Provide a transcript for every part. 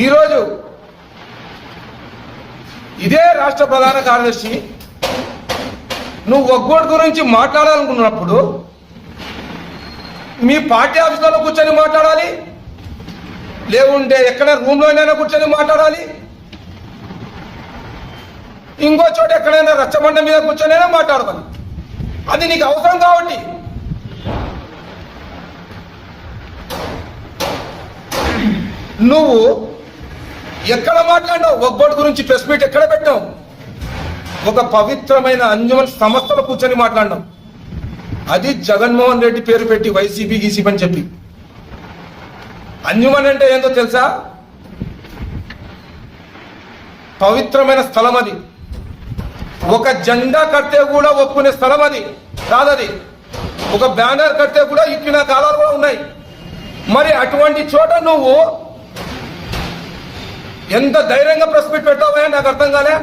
ఈరోజు ఇదే రాష్ట్ర ప్రధాన కార్యదర్శి నువ్వు ఒగ్గోడు గురించి మాట్లాడాలనుకున్నప్పుడు మీ పార్టీ ఆఫీసులో కూర్చొని మాట్లాడాలి, లేకుంటే ఎక్కడ రూమ్లోనైనా కూర్చొని మాట్లాడాలి, ఇంకో చోట ఎక్కడైనా రచ్చబండ మీద కూర్చొనైనా మాట్లాడాలి. అది నీకు అవసరం కాబట్టి నువ్వు ఎక్కడ మాట్లాడినావు? ఒగ్గోడు గురించి ప్రెస్ మీట్ ఎక్కడ పెట్టావు? ఒక పవిత్రమైన అంజుమన్ సంస్థలో కూర్చొని మాట్లాడినావు. అది జగన్మోహన్ రెడ్డి పేరు పెట్టి వైసీపీ గీసీపీ అని చెప్పి. అంజుమన్ అంటే ఏందో తెలుసా? పవిత్రమైన స్థలం అది. ఒక జెండా కడితే కూడా ఒప్పుకునే స్థలం అది కాదది. ఒక బ్యానర్ కడితే కూడా ఇక్కిన కాలాలు కూడా ఉన్నాయి. మరి అటువంటి చోట నువ్వు ఎంత ధైర్యంగా ప్రెస్ మీట్ పెట్టావా? నాకు అర్థం కాలే.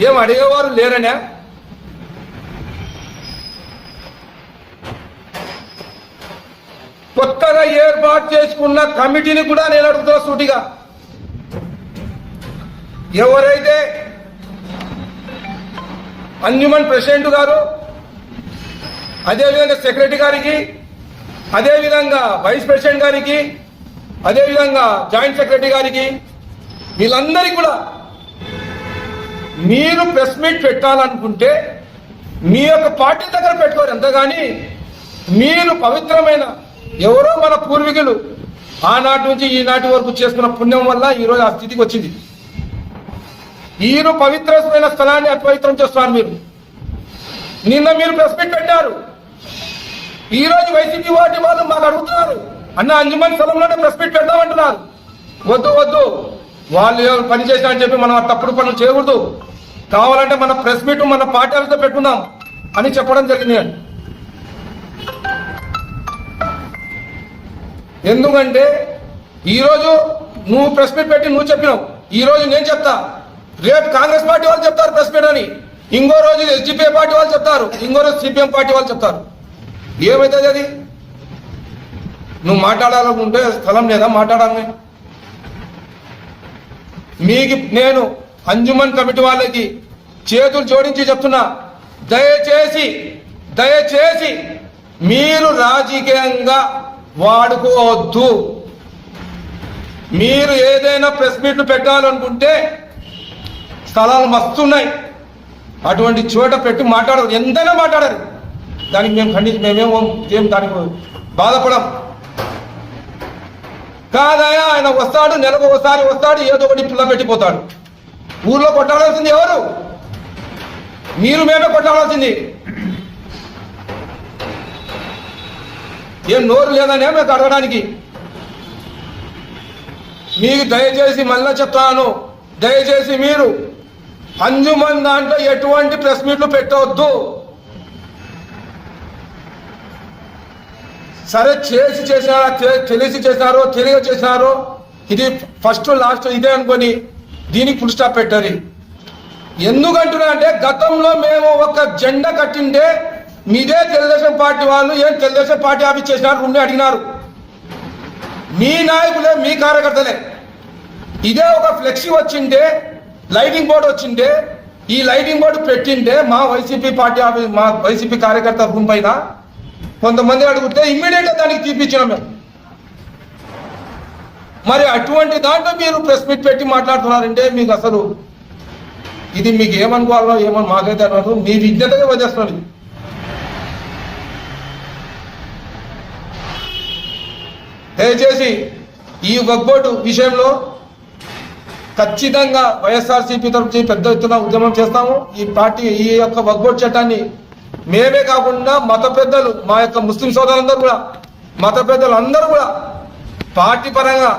ఏం అడిగేవారు లేరనే? కొత్తగా ఏర్పాటు చేసుకున్న కమిటీని కూడా నేను అడుగుతున్నా సూటిగా, ఎవరైతే అంజుమన్ ప్రెసిడెంట్ గారు, అదేవిధంగా సెక్రటరీ గారికి, అదేవిధంగా వైస్ ప్రెసిడెంట్ గారికి, అదేవిధంగా జాయింట్ సెక్రటరీ గారికి, వీళ్ళందరికీ కూడా మీరు ప్రెస్ మీట్ పెట్టాలనుకుంటే మీ యొక్క పార్టీ దగ్గర పెట్టుకోరు. అంతేగాని మీరు పవిత్రమైన ఎవరో మన పూర్వీకులు ఆనాటి నుంచి ఈనాటి వరకు చేసుకున్న పుణ్యం వల్ల ఈరోజు ఆ స్థితికి వచ్చింది. మీరు పవిత్రమైన స్థలాన్ని అపవిత్రం చేస్తున్నారు. మీరు నిన్న మీరు ప్రెస్ మీట్ పెట్టారు. ఈరోజు వైసీపీ వాటి వాళ్ళు మాకు అడుగుతున్నారు, అన్న అంజుమన్ స్థలంలోనే ప్రెస్ మీట్ పెడదామంటున్నారు. వద్దు వద్దు, వాళ్ళు పని చేశారని చెప్పి మనం తప్పుడు పనులు చేయకూడదు. కావాలంటే మన ప్రెస్ మీట్ మన పార్టీ ఆఫీసులో పెట్టుకుందాం అని చెప్పడం జరిగింది. ఎందుకంటే ఈరోజు నువ్వు ప్రెస్ మీట్ పెట్టి నువ్వు చెప్పినావు, ఈరోజు నేను చెప్తా, రేపు కాంగ్రెస్ పార్టీ వాళ్ళు చెప్తారు ప్రెస్ మీట్ అని, ఇంకో రోజు ఎస్డిపిఐ పార్టీ వాళ్ళు చెప్తారు, ఇంకో రోజు సిపిఎం పార్టీ వాళ్ళు చెప్తారు. ఏమవుతుంది అది? నువ్వు మాట్లాడాలనుకుంటే స్థలం లేదా మాట్లాడాలని? మీకు నేను అంజుమన్ కమిటీ వాళ్ళకి చేతులు జోడించి చెప్తున్నా, దయచేసి దయచేసి మీరు రాజకీయంగా వాడుకోవద్దు. మీరు ఏదైనా ప్రెస్ మీట్లు పెట్టాలనుకుంటే స్థలాలు మస్తున్నాయి, అటువంటి చోట పెట్టి మాట్లాడరు. ఎంతైనా మాట్లాడారు, దానికి మేము మేమేమో దానికి బాధపడం కాదయా. ఆయన వస్తాడు, నెలకు ఒకసారి వస్తాడు, ఏదో ఒకటి పిల్ల పెట్టిపోతాడు. ఊర్లో కొట్టాడాల్సింది ఎవరు? మీరు మేమే కొట్టాడాల్సింది. ఏం నోరు లేదనే మీకు అడగడానికి? మీకు దయచేసి మళ్ళా చెప్తాను, దయచేసి మీరు అంజుమన్ దాంట్లో ఎటువంటి ప్రెస్ మీట్లు పెట్టవద్దు. సరే చేసినారా, తెలిసి చేసినారో తెలియ చేసినారో, ఇది ఫస్ట్ లాస్ట్ ఇదే అనుకొని దీనికి ఫుల్ స్టాప్ పెట్టారు. ఎందుకంటున్నా అంటే గతంలో మేము ఒక జెండా కట్టింటే మీదే తెలుగుదేశం పార్టీ వాళ్ళు ఏం తెలుగుదేశం పార్టీ ఆఫీస్ చేసినారు ఉండి అడిగినారు. మీ నాయకులే, మీ కార్యకర్తలే. ఇదే ఒక ఫ్లెక్సీ వచ్చింటే, లైటింగ్ బోర్డు వచ్చింటే, ఈ లైటింగ్ బోర్డు పెట్టింటే మా వైసీపీ పార్టీ ఆఫీస్, మా వైసీపీ కార్యకర్త రూమ్ పైన కొంతమంది అడిగితే ఇమ్మీడియట్ గా దానికి తీపిచ్చినాం మేము. మరి అటువంటి దాంట్లో మీరు ప్రెస్ మీట్ పెట్టి మాట్లాడుతున్నారంటే మీకు అసలు ఇది మీకు ఏమనుకోవాలో ఏమని మాకైతే అన్నారు. మీ విజ్ఞతగా వదిలేస్తున్నది. దయచేసి ఈ వక్బోర్డు విషయంలో ఖచ్చితంగా వైఎస్ఆర్సీపీ తరఫు పెద్ద ఎత్తున ఉద్యమం చేస్తాము. ఈ యొక్క వక్బోర్డు చట్టాన్ని మేమే కాకుండా మత పెద్దలు, మా యొక్క ముస్లిం సోదరులందరూ కూడా, మత పెద్దలు అందరూ కూడా పార్టీ పరంగా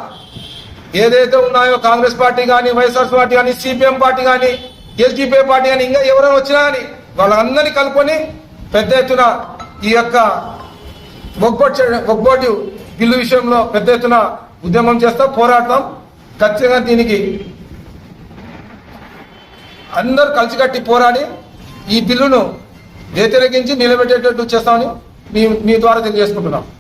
ఏదైతే ఉన్నాయో, కాంగ్రెస్ పార్టీ కానీ, వైఎస్ఆర్ పార్టీ కానీ, సిపిఎం పార్టీ కానీ, ఎస్డిపిఐ పార్టీ కానీ, ఇంకా ఎవరైనా వచ్చినా కానీ వాళ్ళందరినీ కలుపుకొని పెద్ద ఎత్తున ఈ యొక్క వక్బోర్డు బిల్లు విషయంలో పెద్ద ఎత్తున ఉద్యమం చేస్తాం, పోరాడతాం. ఖచ్చితంగా దీనికి అందరూ కలిసికట్టి పోరాడి ఈ బిల్లును వ్యతిరేకించి నిలబెట్టేటట్టు చేస్తామని మీ ద్వారా తెలియజేసుకుంటున్నాం.